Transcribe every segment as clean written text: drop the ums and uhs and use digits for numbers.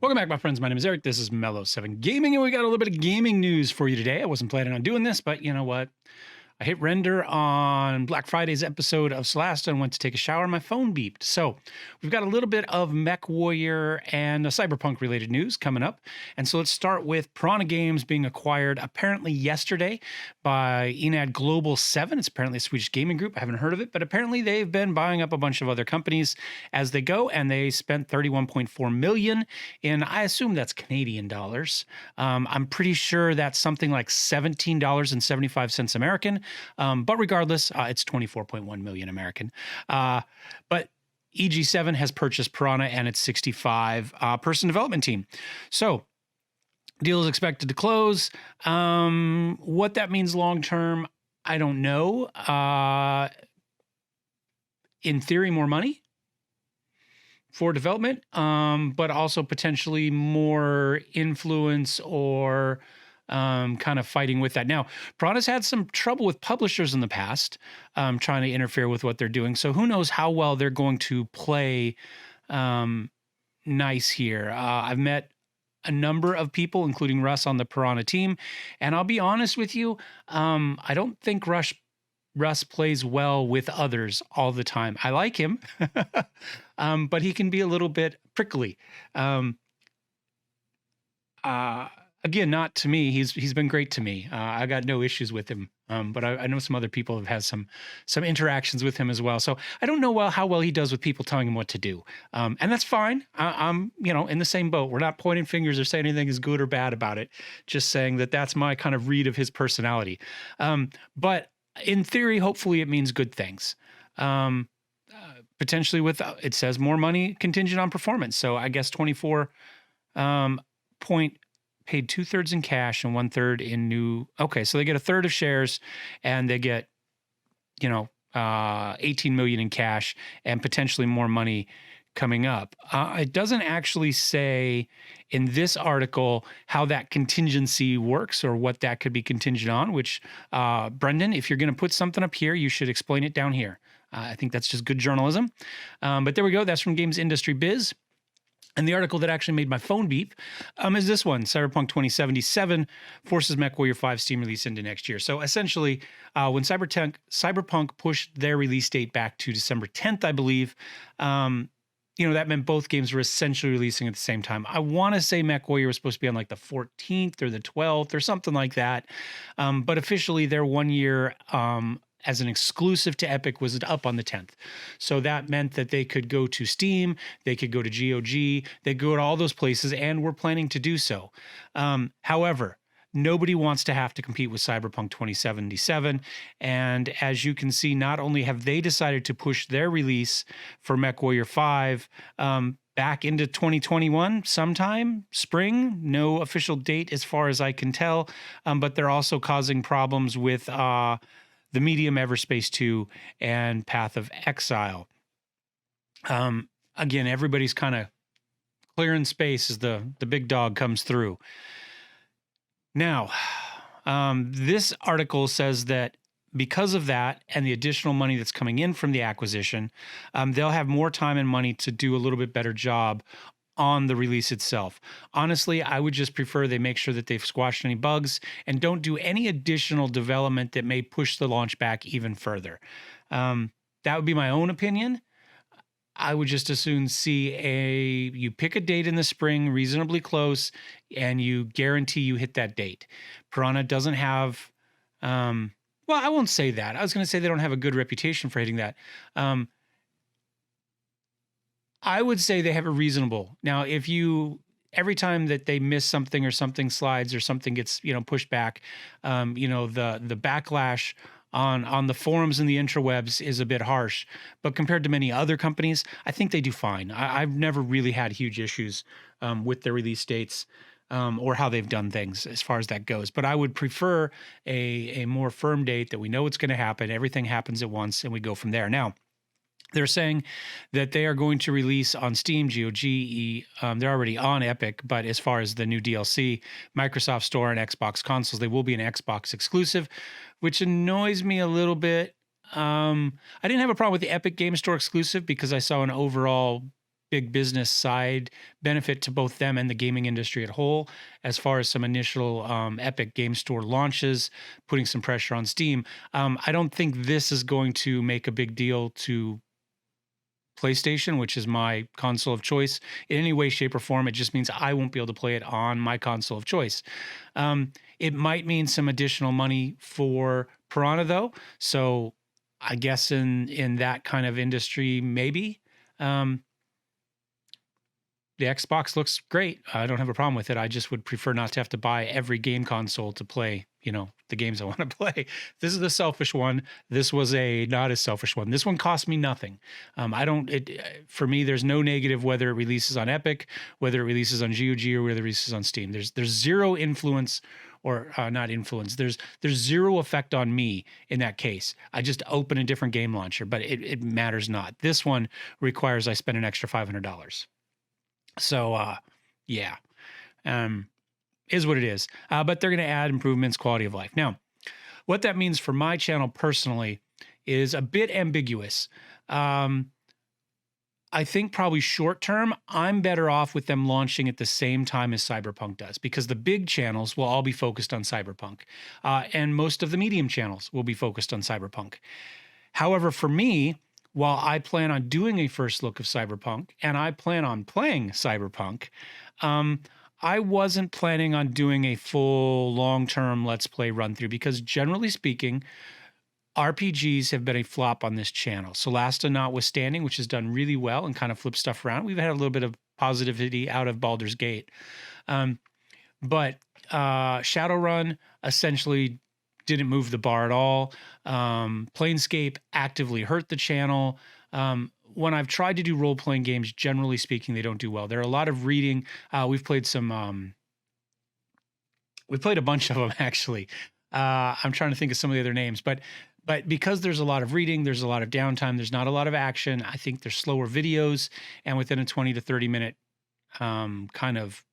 Welcome back, my friends. My name is Eric. This is Mellow7 Gaming, and we got a little bit of gaming news for you today. I wasn't planning on doing this, but you know what? I hit render on Black Friday's episode of Celeste and went to take a shower. My phone beeped. So we've got a little bit of Mech Warrior and Cyberpunk related news coming up. And so let's start with Piranha Games being acquired apparently yesterday by Enad Global 7. It's apparently a Swedish gaming group. I haven't heard of it, but apparently they've been buying up a bunch of other companies as they go, and they spent 31.4 million in, I assume that's Canadian dollars. I'm pretty sure that's something like $17.75 American. But regardless, it's 24.1 million American. But EG7 has purchased Pirahna and its 65 person development team. So deal is expected to close. What that means long term, I don't know. In theory, more money for development, but also potentially more influence or kind of fighting with that. Now, Piranha's had some trouble with publishers in the past, trying to interfere with what they're doing. So who knows how well they're going to play nice here. I've met a number of people, including Russ, on the Pirahna team. And I'll be honest with you, I don't think Russ plays well with others all the time. I like him, but he can be a little bit prickly. Again, not to me. He's been great to me. I got no issues with him. But I know some other people have had some interactions with him as well. So I don't know how well he does with people telling him what to do. And that's fine. I'm in the same boat. We're not pointing fingers or saying anything is good or bad about it. Just saying that that's my kind of read of his personality. But in theory, hopefully it means good things. Potentially it says more money contingent on performance. So I guess 24 point paid 2/3 in cash and 1/3 in new. Okay, so they get a third of shares, and they get, 18 million in cash and potentially more money coming up. It doesn't actually say in this article how that contingency works or what that could be contingent on. Which, Brendan, if you're going to put something up here, you should explain it down here. I think that's just good journalism. But there we go. That's from Games Industry Biz. And the article that actually made my phone beep is this one. Cyberpunk 2077 forces MechWarrior 5 Steam release into next year. So essentially, when Cyberpunk pushed their release date back to December 10th, I believe, that meant both games were essentially releasing at the same time. I want to say MechWarrior was supposed to be on like the 14th or the 12th or something like that. But officially, their 1 year as an exclusive to Epic was up on the 10th. So that meant that they could go to Steam, they could go to GOG, they go to all those places, and we're planning to do so. However, nobody wants to have to compete with Cyberpunk 2077. And as you can see, not only have they decided to push their release for MechWarrior 5 back into 2021 sometime, spring, no official date as far as I can tell, but they're also causing problems with the medium Everspace 2 and Path of Exile. Again, everybody's kind of clearing space as the big dog comes through. Now, this article says that because of that and the additional money that's coming in from the acquisition, they'll have more time and money to do a little bit better job on the release itself. Honestly, I would just prefer they make sure that they've squashed any bugs and don't do any additional development that may push the launch back even further. That would be my own opinion. I would just as soon see you pick a date in the spring, reasonably close, and you guarantee you hit that date. Pirahna doesn't have, well, I won't say that. I was going to say they don't have a good reputation for hitting that. I would say they have a reasonable. Now, if every time that they miss something or something slides or something gets, pushed back, the backlash on the forums and the interwebs is a bit harsh. But compared to many other companies, I think they do fine. I've never really had huge issues with their release dates or how they've done things as far as that goes. But I would prefer a more firm date that we know it's going to happen. Everything happens at once and we go from there. Now, they're saying that they are going to release on Steam, GOG. They're already on Epic, but as far as the new DLC, Microsoft Store and Xbox consoles, they will be an Xbox exclusive, which annoys me a little bit. I didn't have a problem with the Epic Game Store exclusive because I saw an overall big business side benefit to both them and the gaming industry at whole, as far as some initial Epic Game Store launches, putting some pressure on Steam. I don't think this is going to make a big deal to PlayStation, which is my console of choice, in any way, shape, or form. It just means I won't be able to play it on my console of choice. It might mean some additional money for Pirahna, though. So I guess in that kind of industry, maybe. The Xbox looks great. I don't have a problem with it. I just would prefer not to have to buy every game console to play, the games I want to play. This is the selfish one. This was a not as selfish one. This one cost me nothing. For me, there's no negative whether it releases on Epic, whether it releases on GOG, or whether it releases on Steam. There's zero influence, or not influence. There's zero effect on me in that case. I just open a different game launcher, but it matters not. This one requires I spend an extra $500. So, yeah, is what it is. But they're going to add improvements, quality of life. Now, what that means for my channel personally is a bit ambiguous. I think probably short term, I'm better off with them launching at the same time as Cyberpunk does, because the big channels will all be focused on Cyberpunk, and most of the medium channels will be focused on Cyberpunk. However, for me, while I plan on doing a first look of Cyberpunk and I plan on playing Cyberpunk, I wasn't planning on doing a full long-term Let's Play run-through, because generally speaking, RPGs have been a flop on this channel. Solasta notwithstanding, which has done really well and kind of flipped stuff around. We've had a little bit of positivity out of Baldur's Gate. But Shadowrun essentially didn't move the bar at all. Planescape actively hurt the channel. When I've tried to do role-playing games, generally speaking, they don't do well. There are a lot of reading. We've played a bunch of them, actually. I'm trying to think of some of the other names, but because there's a lot of reading, there's a lot of downtime, there's not a lot of action. I think there's slower videos, and within a 20 to 30 minute kind of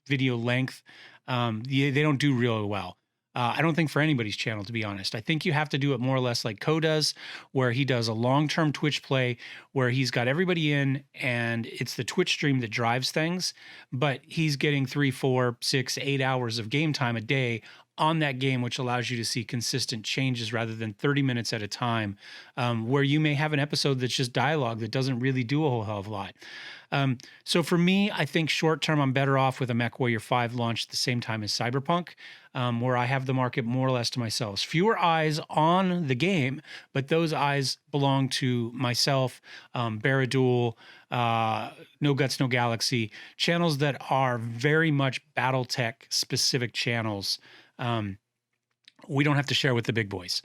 video length, they don't do really well. I don't think for anybody's channel, to be honest. I think you have to do it more or less like Ko does, where he does a long-term Twitch play where he's got everybody in and it's the Twitch stream that drives things, but he's getting 3, 4, 6, 8 hours of game time a day on that game, which allows you to see consistent changes rather than 30 minutes at a time, where you may have an episode that's just dialogue that doesn't really do a whole hell of a lot. So for me, I think short term, I'm better off with a MechWarrior 5 launch at the same time as Cyberpunk, where I have the market more or less to myself. Fewer eyes on the game, but those eyes belong to myself, Baradul, No Guts, No Galaxy, channels that are very much Battletech specific channels. We don't have to share with the big boys.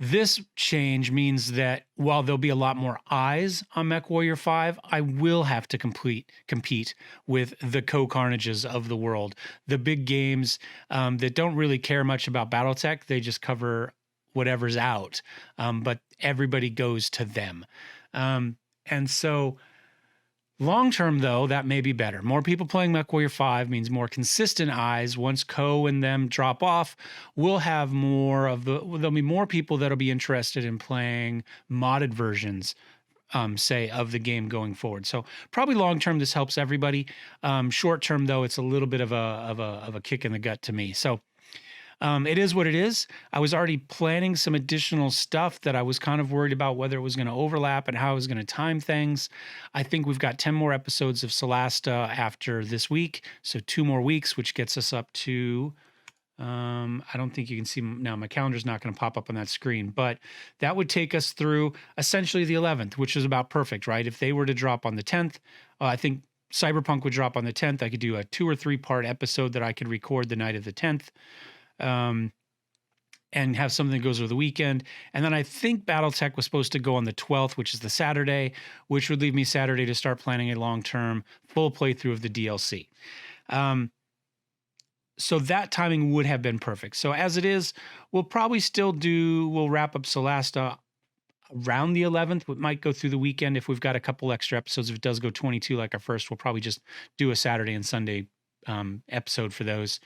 This change means that while there'll be a lot more eyes on MechWarrior 5, I will have to compete with the Carnages of the world, the big games that don't really care much about Battletech. They just cover whatever's out, but everybody goes to them. And so long-term, though, that may be better. More people playing MechWarrior 5 means more consistent eyes. Once Ko and them drop off, we'll have there'll be more people that'll be interested in playing modded versions, say, of the game going forward. So probably long-term, this helps everybody. Short-term, though, it's a little bit of a kick in the gut to me. So it is what it is. I was already planning some additional stuff that I was kind of worried about whether it was going to overlap and how I was going to time things. I think we've got 10 more episodes of Solasta after this week. So 2 more weeks, which gets us up to, I don't think you can see now, my calendar's not going to pop up on that screen, but that would take us through essentially the 11th, which is about perfect, right? If they were to drop on the 10th, I think Cyberpunk would drop on the 10th. I could do a 2 or 3 part episode that I could record the night of the 10th. And have something that goes over the weekend. And then I think Battletech was supposed to go on the 12th, which is the Saturday, which would leave me Saturday to start planning a long-term full playthrough of the DLC. So that timing would have been perfect. So as it is, we'll probably we'll wrap up Solasta around the 11th. We might go through the weekend if we've got a couple extra episodes. If it does go 22 like our first, we'll probably just do a Saturday and Sunday episode for those.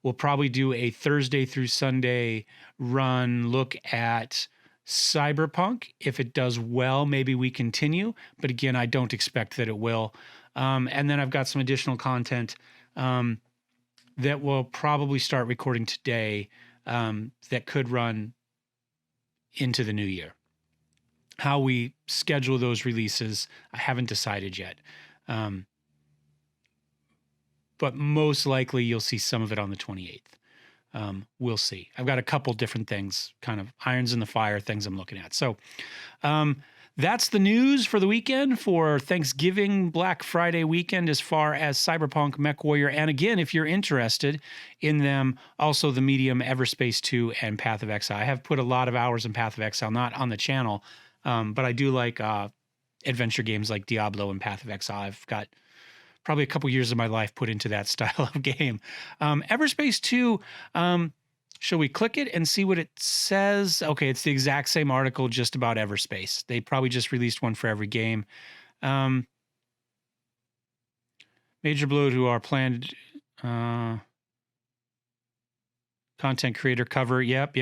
We'll probably do a Thursday through Sunday run, look at Cyberpunk. If it does well, maybe we continue. But again, I don't expect that it will. And then I've got some additional content that will probably start recording today that could run into the new year. How we schedule those releases, I haven't decided yet. But most likely you'll see some of it on the 28th. We'll see. I've got a couple different things, kind of irons in the fire, things I'm looking at. So that's the news for the weekend, for Thanksgiving, Black Friday weekend, as far as Cyberpunk, MechWarrior. And again, if you're interested in them, also the medium Everspace 2 and Path of Exile. I have put a lot of hours in Path of Exile, not on the channel, but I do like adventure games like Diablo and Path of Exile. I've got probably a couple years of my life put into that style of game. Everspace 2, shall we click it and see what it says? Okay, it's the exact same article just about Everspace. They probably just released one for every game. Major Blow to our planned content creator cover. Yep.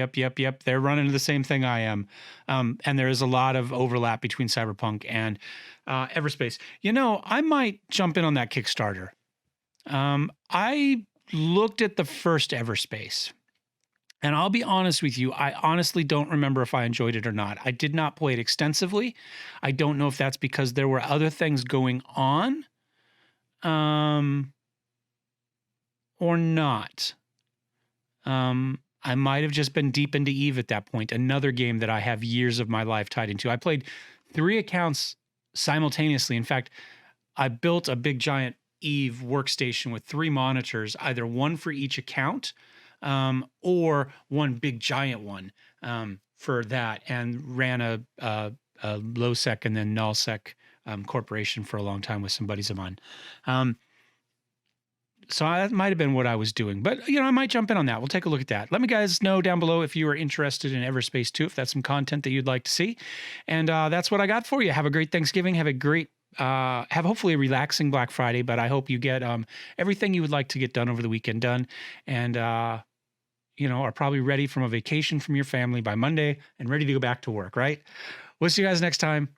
They're running the same thing I am. And there is a lot of overlap between Cyberpunk and Everspace. You know, I might jump in on that Kickstarter. I looked at the first Everspace, and I'll be honest with you, I honestly don't remember if I enjoyed it or not. I did not play it extensively. I don't know if that's because there were other things going on or not. I might have just been deep into Eve at that point, another game that I have years of my life tied into. I played 3 accounts simultaneously. In fact, I built a big giant Eve workstation with 3 monitors, either one for each account or one big giant one for that, and ran a low sec and then null sec corporation for a long time with some buddies of mine. So that might have been what I was doing, but you know, I might jump in on that. We'll take a look at that. Let me guys know down below if you are interested in Everspace 2, if that's some content that you'd like to see. And that's what I got for you. Have a great Thanksgiving. Have a great, have hopefully a relaxing Black Friday, but I hope you get everything you would like to get done over the weekend done. And, you know, are probably ready from a vacation from your family by Monday and ready to go back to work, right? We'll see you guys next time.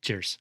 Cheers.